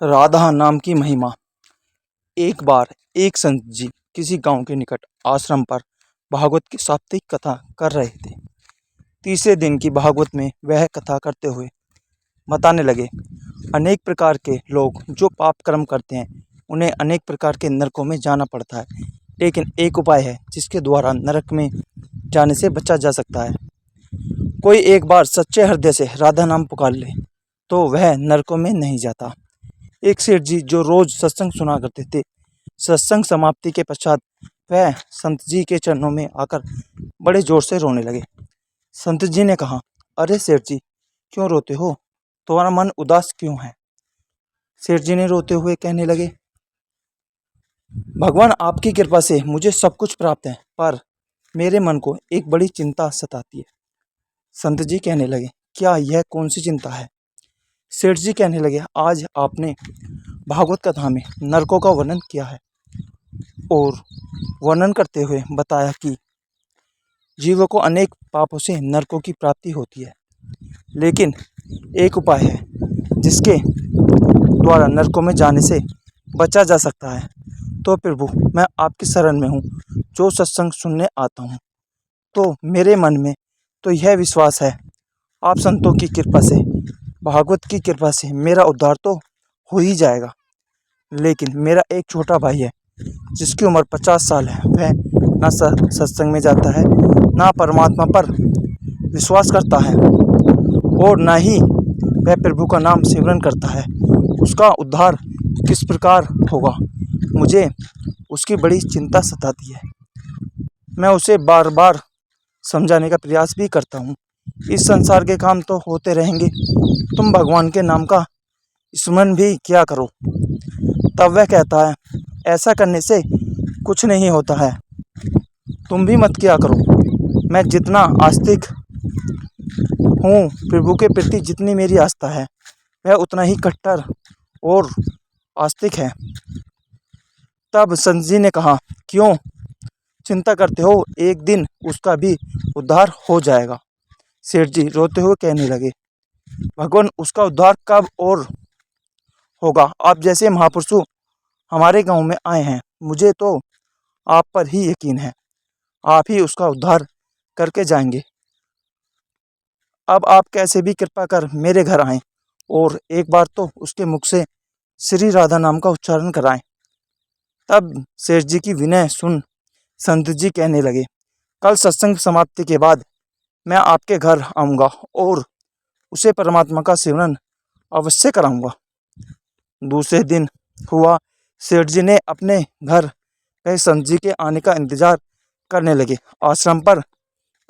राधा नाम की महिमा। एक बार एक संत जी किसी गांव के निकट आश्रम पर भागवत की साप्ताहिक कथा कर रहे थे। तीसरे दिन की भागवत में वह कथा करते हुए बताने लगे, अनेक प्रकार के लोग जो पाप कर्म करते हैं उन्हें अनेक प्रकार के नरकों में जाना पड़ता है, लेकिन एक उपाय है जिसके द्वारा नरक में जाने से बचा जा सकता है। कोई एक बार सच्चे हृदय से राधा नाम पुकार ले तो वह नरकों में नहीं जाता। एक सेठ जी जो रोज सत्संग सुना करते थे, सत्संग समाप्ति के पश्चात वह संत जी के चरणों में आकर बड़े जोर से रोने लगे। संत जी ने कहा, अरे सेठ जी, क्यों रोते हो? तुम्हारा मन उदास क्यों है? सेठ जी ने रोते हुए कहने लगे, भगवान आपकी कृपा से मुझे सब कुछ प्राप्त है, पर मेरे मन को एक बड़ी चिंता सताती है। संत जी कहने लगे, क्या यह कौन सी चिंता है? सेठ जी कहने लगे, आज आपने भागवत कथा में नरकों का वर्णन किया है और वर्णन करते हुए बताया कि जीवों को अनेक पापों से नरकों की प्राप्ति होती है, लेकिन एक उपाय है जिसके द्वारा नरकों में जाने से बचा जा सकता है। तो प्रभु, मैं आपकी शरण में हूँ, जो सत्संग सुनने आता हूँ तो मेरे मन में तो यह विश्वास है, आप संतों की कृपा से, भागवत की कृपा से मेरा उद्धार तो हो ही जाएगा। लेकिन मेरा एक छोटा भाई है जिसकी उम्र 50 साल है, वह ना सत्संग में जाता है, ना परमात्मा पर विश्वास करता है और ना ही वह प्रभु का नाम सिमरन करता है। उसका उद्धार किस प्रकार होगा? मुझे उसकी बड़ी चिंता सताती है। मैं उसे बार बार समझाने का प्रयास भी करता हूँ, इस संसार के काम तो होते रहेंगे, तुम भगवान के नाम का स्मरण भी किया करो। तब वह कहता है, ऐसा करने से कुछ नहीं होता है, तुम भी मत किया करो। मैं जितना आस्तिक हूँ प्रभु के प्रति, जितनी मेरी आस्था है, वह उतना ही कट्टर और आस्तिक है। तब संत जी ने कहा, क्यों चिंता करते हो, एक दिन उसका भी उद्धार हो जाएगा। सेठ जी रोते हुए कहने लगे, भगवान, उसका उद्धार कब और होगा? आप जैसे महापुरुषों हमारे गांव में आए हैं, मुझे तो आप पर ही यकीन है, आप ही उसका उद्धार करके जाएंगे। अब आप कैसे भी कृपा कर मेरे घर आएं और एक बार तो उसके मुख से श्री राधा नाम का उच्चारण कराएं। तब सेठ जी की विनय सुन संत जी कहने लगे, कल सत्संग समाप्ति के बाद मैं आपके घर आऊँगा और उसे परमात्मा का सिमरन अवश्य कराऊंगा। दूसरे दिन हुआ, सेठ जी ने अपने घर गए संत जी के आने का इंतजार करने लगे। आश्रम पर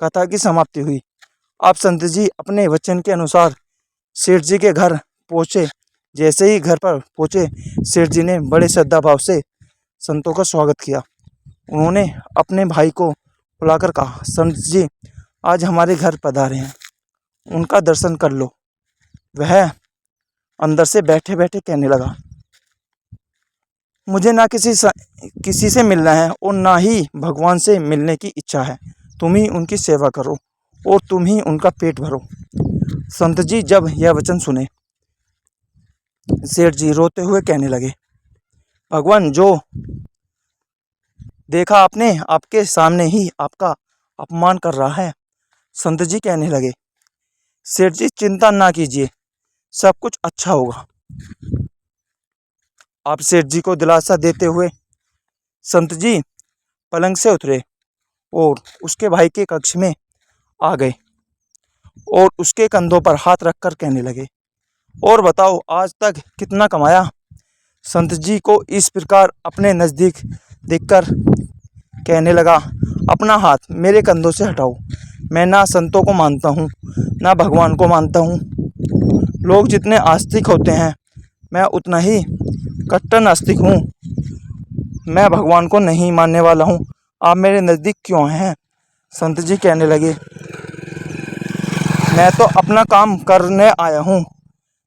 कथा की समाप्ति हुई। अब संत जी अपने वचन के अनुसार सेठ जी के घर पहुँचे। जैसे ही घर पर पहुँचे, सेठ जी ने बड़े श्रद्धा भाव से संतों का स्वागत किया। उन्होंने अपने भाई को बुलाकर कहा, संत जी आज हमारे घर पधारे हैं, उनका दर्शन कर लो। वह अंदर से बैठे बैठे कहने लगा, मुझे ना किसी से मिलना है और ना ही भगवान से मिलने की इच्छा है। तुम ही उनकी सेवा करो और तुम ही उनका पेट भरो। संत जी जब यह वचन सुने, सेठ जी रोते हुए कहने लगे, भगवान, जो देखा आपने, आपके सामने ही आपका अपमान कर रहा है। संत जी कहने लगे, सेठ जी चिंता ना कीजिए, सब कुछ अच्छा होगा। आप सेठ जी को दिलासा देते हुए संत जी पलंग से उतरे और उसके भाई के कक्ष में आ गए और उसके कंधों पर हाथ रखकर कहने लगे, और बताओ आज तक कितना कमाया? संत जी को इस प्रकार अपने नज़दीक देखकर कहने लगा, अपना हाथ मेरे कंधों से हटाओ। मैं ना संतों को मानता हूँ, ना भगवान को मानता हूँ। लोग जितने आस्तिक होते हैं, मैं उतना ही कट्टर नास्तिक हूँ। मैं भगवान को नहीं मानने वाला हूँ। आप मेरे नज़दीक क्यों हैं? संत जी कहने लगे, मैं तो अपना काम करने आया हूँ।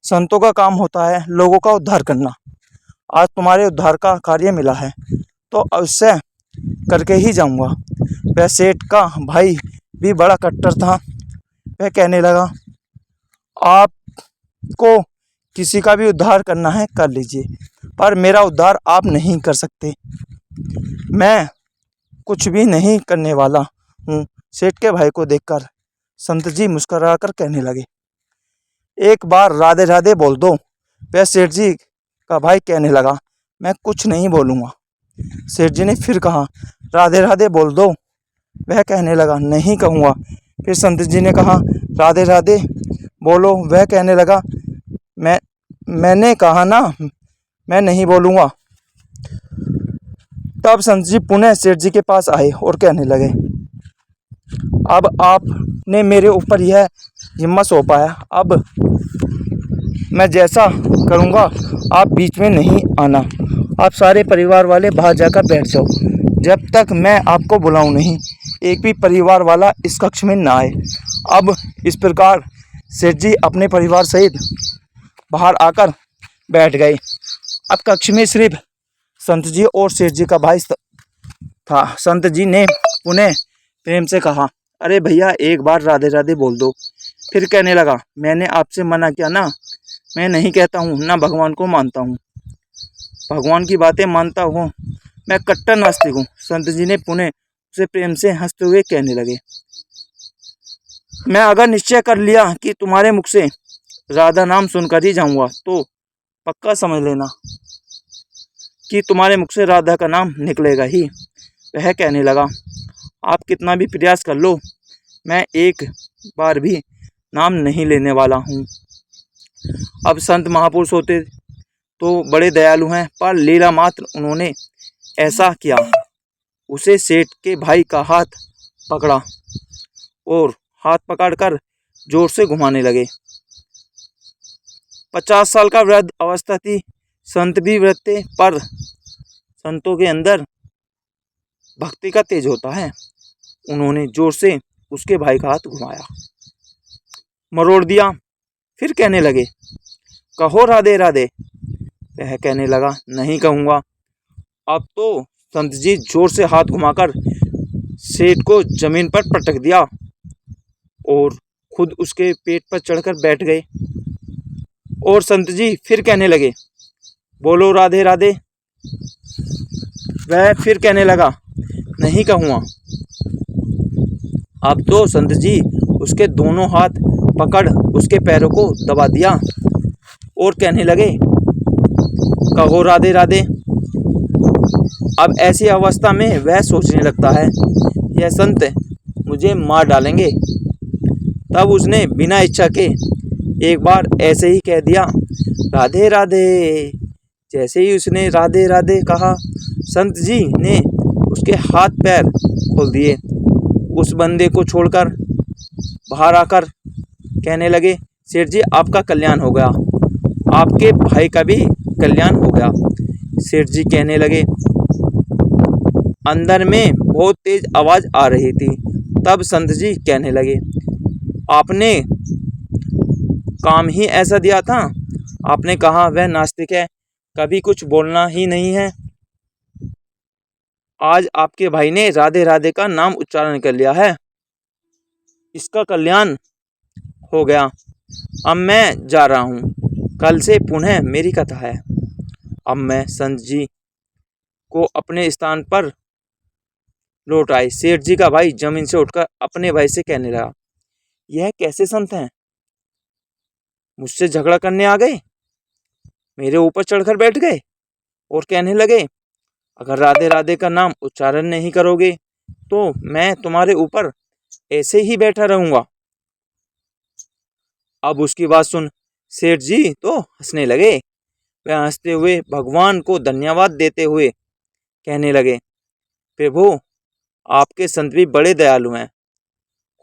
संतों का काम होता है लोगों का उद्धार करना। आज तुम्हारे उद्धार का कार्य मिला है तो अवश्य करके ही जाऊंगा। वह सेठ का भाई भी बड़ा कट्टर था। वह कहने लगा, आपको किसी का भी उद्धार करना है कर लीजिए, पर मेरा उद्धार आप नहीं कर सकते। मैं कुछ भी नहीं करने वाला हूँ। सेठ के भाई को देखकर संत जी मुस्कुराकर कहने लगे, एक बार राधे राधे बोल दो। वह सेठ जी का भाई कहने लगा, मैं कुछ नहीं बोलूँगा। सेठ जी ने फिर कहा, राधे राधे बोल दो। वह कहने लगा, नहीं कहूँगा। फिर संत जी ने कहा, राधे राधे बोलो। वह कहने लगा, मैंने कहा ना, मैं नहीं बोलूँगा। तब संत जी पुनः सेठ जी के पास आए और कहने लगे, अब आपने मेरे ऊपर यह जिम्मा सौंपा है, अब मैं जैसा करूँगा आप बीच में नहीं आना। आप सारे परिवार वाले बाहर जाकर बैठ जाओ, जब तक मैं आपको बुलाऊं नहीं। एक भी परिवार वाला इस कक्ष में ना आए। अब इस प्रकार सेठ जी अपने परिवार सहित बाहर आकर बैठ गए। अब कक्ष में सिर्फ संत जी और सेठ जी का भाई था। संत जी ने पुनः प्रेम से कहा, अरे भैया एक बार राधे राधे बोल दो। फिर कहने लगा, मैंने आपसे मना किया ना, मैं नहीं कहता हूँ, ना भगवान को मानता हूँ। भगवान की बातें मानता हूँ, मैं कट्टर नास्तिक हूँ। संत जी ने पुनः उसे प्रेम से हंसते हुए कहने लगे, मैं अगर निश्चय कर लिया कि तुम्हारे मुख से राधा नाम सुनकर ही जाऊंगा, तो पक्का समझ लेना कि तुम्हारे मुख से राधा का नाम निकलेगा ही। वह कहने लगा, आप कितना भी प्रयास कर लो, मैं एक बार भी नाम नहीं लेने वाला हूँ। अब संत महापुरुष होते तो बड़े दयालु हैं, पर लीला मात्र उन्होंने ऐसा किया। उसे सेठ के भाई का हाथ पकड़ा और हाथ पकड़कर जोर से घुमाने लगे। 50 साल का वृद्ध अवस्था थी। संत भी वृद्ध थे, पर संतों के अंदर भक्ति का तेज होता है। उन्होंने जोर से उसके भाई का हाथ घुमाया, मरोड़ दिया। फिर कहने लगे, कहो राधे राधे। वह कहने लगा, नहीं कहूँगा। अब तो संत जी जोर से हाथ घुमाकर सेठ को जमीन पर पटक दिया और खुद उसके पेट पर चढ़कर बैठ गए। और संत जी फिर कहने लगे, बोलो राधे राधे। वह फिर कहने लगा, नहीं कहूँगा। अब तो संत जी उसके दोनों हाथ पकड़ उसके पैरों को दबा दिया और कहने लगे, कहो राधे राधे। अब ऐसी अवस्था में वह सोचने लगता है, यह संत मुझे मार डालेंगे। तब उसने बिना इच्छा के एक बार ऐसे ही कह दिया, राधे राधे। जैसे ही उसने राधे राधे कहा, संत जी ने उसके हाथ पैर खोल दिए। उस बंदे को छोड़कर बाहर आकर कहने लगे, सेठ जी आपका कल्याण हो गया, आपके भाई का भी कल्याण हो गया। सेठ जी कहने लगे, अंदर में बहुत तेज आवाज आ रही थी। तब संत जी कहने लगे, आपने काम ही ऐसा दिया था। आपने कहा वह नास्तिक है, कभी कुछ बोलना ही नहीं है। आज आपके भाई ने राधे राधे का नाम उच्चारण कर लिया है, इसका कल्याण हो गया। अब मैं जा रहा हूँ, कल से पुनः मेरी कथा है। अब मैं संत जी को अपने स्थान पर लौट आए। सेठ जी का भाई जमीन से उठकर अपने भाई से कहने लगा, यह कैसे संत हैं, मुझसे झगड़ा करने आ गए, मेरे ऊपर चढ़कर बैठ गए और कहने लगे, अगर राधे राधे का नाम उच्चारण नहीं करोगे तो मैं तुम्हारे ऊपर ऐसे ही बैठा रहूंगा। अब उसकी बात सुन सेठ जी तो हंसने लगे। वह हंसते हुए भगवान को धन्यवाद देते हुए कहने लगे, प्रभु आपके संत भी बड़े दयालु हैं,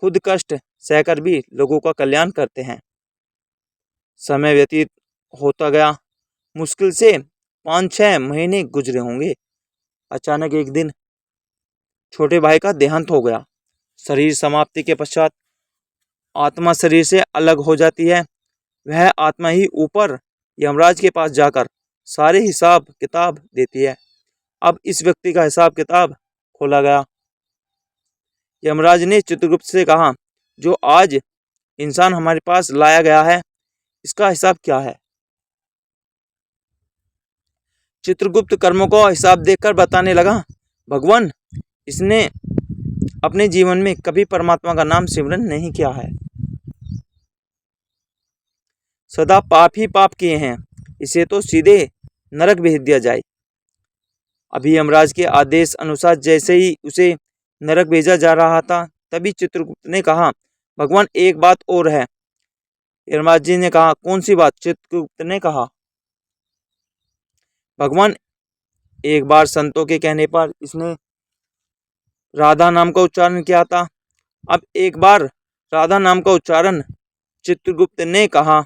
खुद कष्ट सहकर भी लोगों का कल्याण करते हैं। समय व्यतीत होता गया। मुश्किल से 5-6 महीने गुजरे होंगे। अचानक एक दिन छोटे भाई का देहांत हो गया। शरीर समाप्ति के पश्चात आत्मा शरीर से अलग हो जाती है। वह आत्मा ही ऊपर यमराज के पास जाकर सारे हिसाब किताब देती है। अब इस व्यक्ति का हिसाब किताब खोला गया। यमराज ने चित्रगुप्त से कहा, जो आज इंसान हमारे पास लाया गया है, इसका हिसाब क्या है। चित्रगुप्त कर्मों का हिसाब देखकर बताने लगा, भगवान, इसने अपने जीवन में कभी परमात्मा का नाम सिमरन नहीं किया है, सदा पाप ही पाप किए हैं, इसे तो सीधे नरक भेज दिया जाए। अभी यमराज के आदेश अनुसार जैसे ही उसे नरक भेजा जा रहा था, तभी चित्रगुप्त ने कहा, भगवान, एक बात और है। यमराज जी ने कहा, कौन सी बात? चित्रगुप्त ने कहा, भगवान, एक बार संतों के कहने पर इसने राधा नाम का उच्चारण किया था। अब एक बार राधा नाम का उच्चारण चित्रगुप्त ने कहा,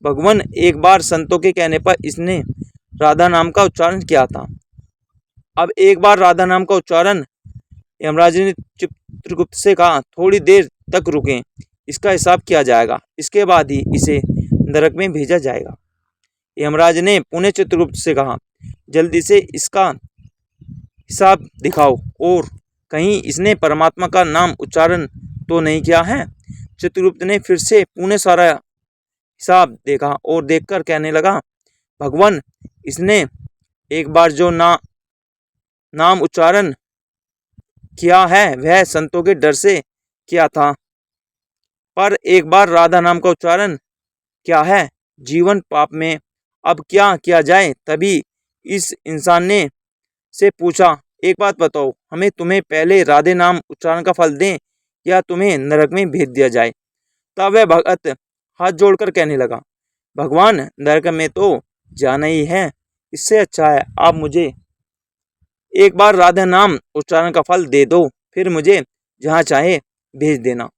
भगवान, एक बार संतों के कहने पर इसने राधा नाम का उच्चारण किया था। अब एक बार राधा नाम का उच्चारण। यमराज ने चित्रगुप्त से कहा, थोड़ी देर तक रुकें, इसका हिसाब किया जाएगा, इसके बाद ही इसे नरक में भेजा जाएगा। यमराज ने पुनः चित्रगुप्त से कहा, जल्दी से इसका हिसाब दिखाओ, और कहीं इसने परमात्मा का नाम उच्चारण तो नहीं किया है। चित्रगुप्त ने फिर से पुनः सारा हिसाब देखा और देखकर कहने लगा, भगवान, इसने एक बार जो नाम उच्चारण किया है वह संतों के डर से किया था, पर एक बार राधा नाम का उच्चारण क्या है जीवन पाप में। अब क्या किया जाए? तभी इस इंसान ने से पूछा, एक बात बताओ, हमें तुम्हें पहले राधे नाम उच्चारण का फल दें या तुम्हें नरक में भेज दिया जाए? तब वह भगत हाथ जोड़कर कहने लगा, भगवान, नरक में तो जाना ही है, इससे अच्छा है आप मुझे एक बार राधा नाम उच्चारण का फल दे दो, फिर मुझे जहाँ चाहे भेज देना।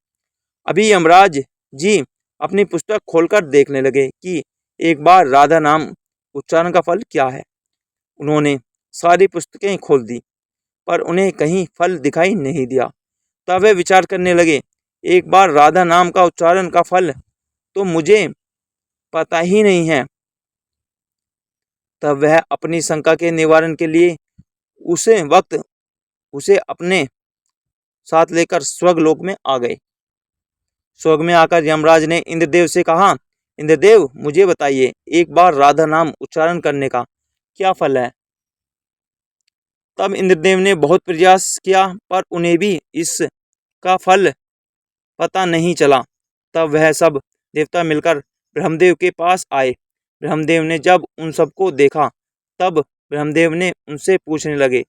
अभी यमराज जी अपनी पुस्तक खोलकर देखने लगे कि एक बार राधा नाम उच्चारण का फल क्या है। उन्होंने सारी पुस्तकें खोल दी, पर उन्हें कहीं फल दिखाई नहीं दिया। तब वे विचार करने लगे, एक बार राधा नाम का उच्चारण का फल तो मुझे पता ही नहीं है। तब वह अपनी शंका के निवारण के लिए उसे अपने साथ लेकर स्वर्गलोक में आ गए। स्वर्ग में आकर यमराज ने इंद्रदेव से कहा, इंद्रदेव, मुझे बताइए, एक बार राधा नाम उच्चारण करने का क्या फल है? तब इंद्रदेव ने बहुत प्रयास किया, पर उन्हें भी इसका फल पता नहीं चला। तब वह सब देवता मिलकर ब्रह्मदेव के पास आए। ब्रह्मदेव ने जब उन सबको देखा, तब ब्रह्मदेव ने उनसे पूछने लगे,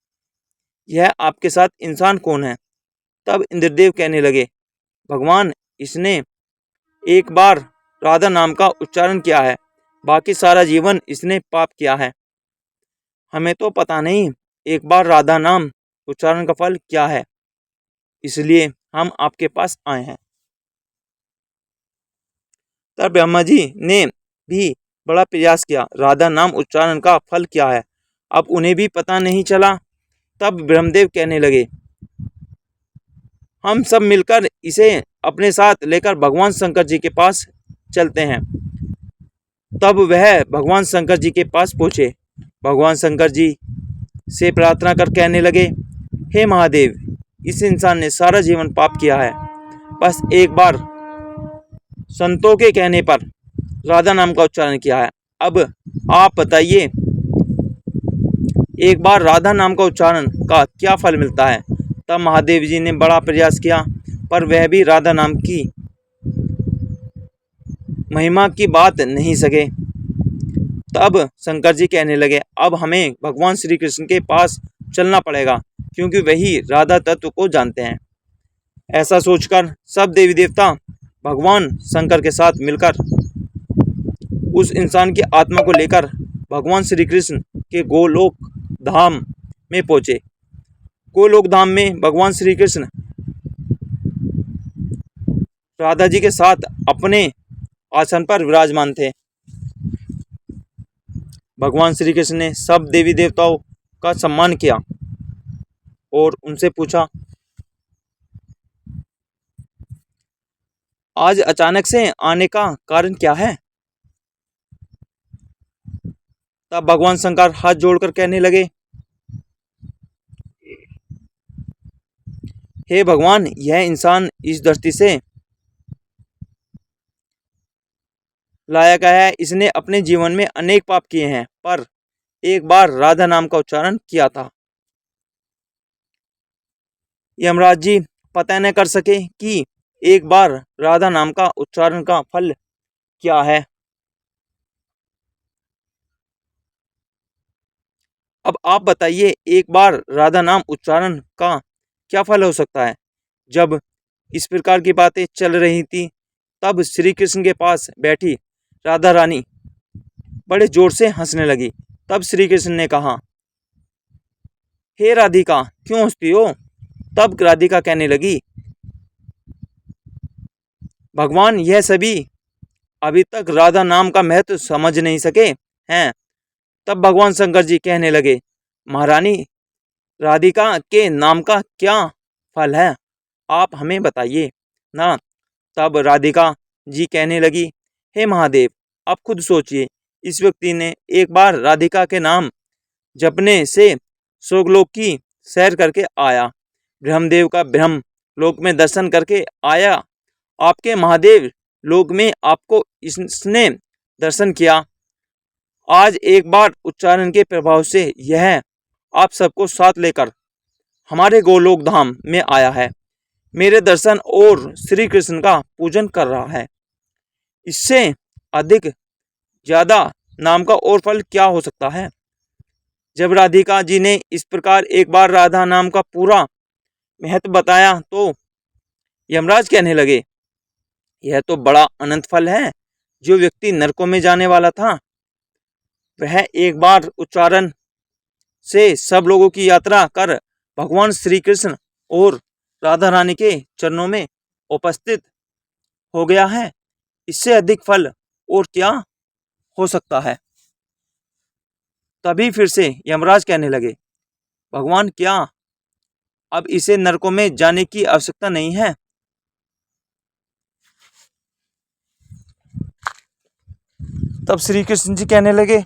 यह आपके साथ इंसान कौन है? तब इंद्रदेव कहने लगे, भगवान, इसने एक बार राधा नाम का उच्चारण किया है, बाकी सारा जीवन इसने पाप किया है। हमें तो पता नहीं एक बार राधा नाम उच्चारण का फल क्या है, इसलिए हम आपके पास आए हैं। तब ब्रह्मा जी ने भी बड़ा प्रयास किया, राधा नाम उच्चारण का फल क्या है, अब उन्हें भी पता नहीं चला। तब ब्रह्मदेव कहने लगे, हम सब मिलकर इसे अपने साथ लेकर भगवान शंकर जी के पास चलते हैं। तब वह भगवान शंकर जी के पास पहुँचे। भगवान शंकर जी से प्रार्थना कर कहने लगे, हे महादेव, इस इंसान ने सारा जीवन पाप किया है, बस एक बार संतों के कहने पर राधा नाम का उच्चारण किया है। अब आप बताइए, एक बार राधा नाम का उच्चारण का क्या फल मिलता है? तब महादेव जी ने बड़ा प्रयास किया, पर वह भी राधा नाम की महिमा की बात नहीं सके। तब शंकर जी कहने लगे, अब हमें भगवान श्री कृष्ण के पास चलना पड़ेगा, क्योंकि वही राधा तत्व को जानते हैं। ऐसा सोचकर सब देवी देवता भगवान शंकर के साथ मिलकर उस इंसान की आत्मा को लेकर भगवान श्री कृष्ण के गोलोक धाम में पहुंचे। गोलोक धाम में भगवान श्री कृष्ण राधा जी के साथ अपने आसन पर विराजमान थे। भगवान श्री कृष्ण ने सब देवी देवताओं का सम्मान किया और उनसे पूछा, आज अचानक से आने का कारण क्या है? तब भगवान शंकर हाथ जोड़कर कहने लगे, हे भगवान, यह इंसान इस धरती से लाया गया है। इसने अपने जीवन में अनेक पाप किए हैं, पर एक बार राधा नाम का उच्चारण किया था। यमराज जी पता न कर सके कि एक बार राधा नाम का उच्चारण का फल क्या है। अब आप बताइए, एक बार राधा नाम उच्चारण का क्या फल हो सकता है। जब इस प्रकार की बातें चल रही थी, तब श्री कृष्ण के पास बैठी राधा रानी बड़े जोर से हंसने लगी। तब श्री कृष्ण ने कहा, हे राधिका, क्यों हंसती हो। तब राधिका कहने लगी, भगवान, यह सभी अभी तक राधा नाम का महत्व समझ नहीं सके हैं। तब भगवान शंकर जी कहने लगे, महारानी, राधिका के नाम का क्या फल है, आप हमें बताइए ना। तब राधिका जी कहने लगी, हे महादेव, आप खुद सोचिए, इस व्यक्ति ने एक बार राधिका के नाम जपने से स्वर्गलोक की सैर करके आया, ब्रह्मदेव का ब्रह्म लोक में दर्शन करके आया, आपके महादेव लोक में आपको इसने दर्शन किया। आज एक बार उच्चारण के प्रभाव से यह आप सबको साथ लेकर हमारे गोलोक धाम में आया है, मेरे दर्शन और श्री कृष्ण का पूजन कर रहा है। इससे अधिक ज्यादा नाम का और फल क्या हो सकता है। जब राधिका जी ने इस प्रकार एक बार राधा नाम का पूरा महत्व बताया, तो यमराज कहने लगे, यह तो बड़ा अनंत फल है। जो व्यक्ति नरकों में जाने वाला था, वह एक बार उच्चारण से सब लोगों की यात्रा कर भगवान श्री कृष्ण और राधा रानी के चरणों में उपस्थित हो गया है। इससे अधिक फल और क्या हो सकता है। तभी फिर से यमराज कहने लगे, भगवान, क्या अब इसे नरकों में जाने की आवश्यकता नहीं है। तब श्री कृष्ण जी कहने लगे,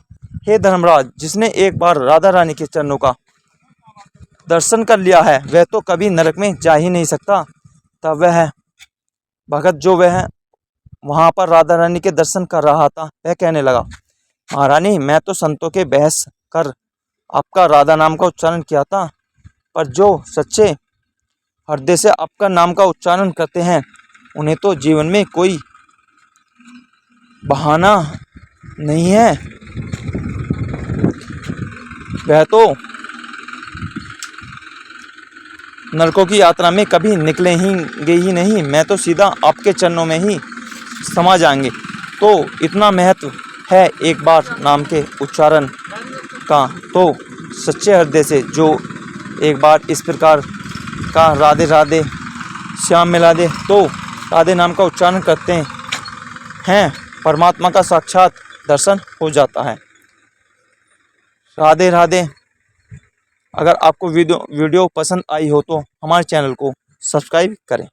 हे धर्मराज, जिसने एक बार राधा रानी के चरणों का दर्शन कर लिया है, वह तो कभी नरक में जा ही नहीं सकता। तब वह भगत जो वह वहां पर राधा रानी के दर्शन कर रहा था, वह कहने लगा, महारानी, मैं तो संतों के बहस कर आपका राधा नाम का उच्चारण किया था, पर जो सच्चे हृदय से आपका नाम का उच्चारण करते हैं, उन्हें तो जीवन में कोई बहाना नहीं है। वह तो नरकों की यात्रा में कभी निकलेंगे ही नहीं। मैं तो सीधा आपके चरणों में ही समा जाएंगे। तो इतना महत्व है एक बार नाम के उच्चारण का, तो सच्चे हृदय से जो एक बार इस प्रकार का राधे राधे श्याम मिला दे, तो राधे नाम का उच्चारण करते हैं, परमात्मा का साक्षात दर्शन हो जाता है। राधे राधे। अगर आपको वीडियो पसंद आई हो तो हमारे चैनल को सब्सक्राइब करें।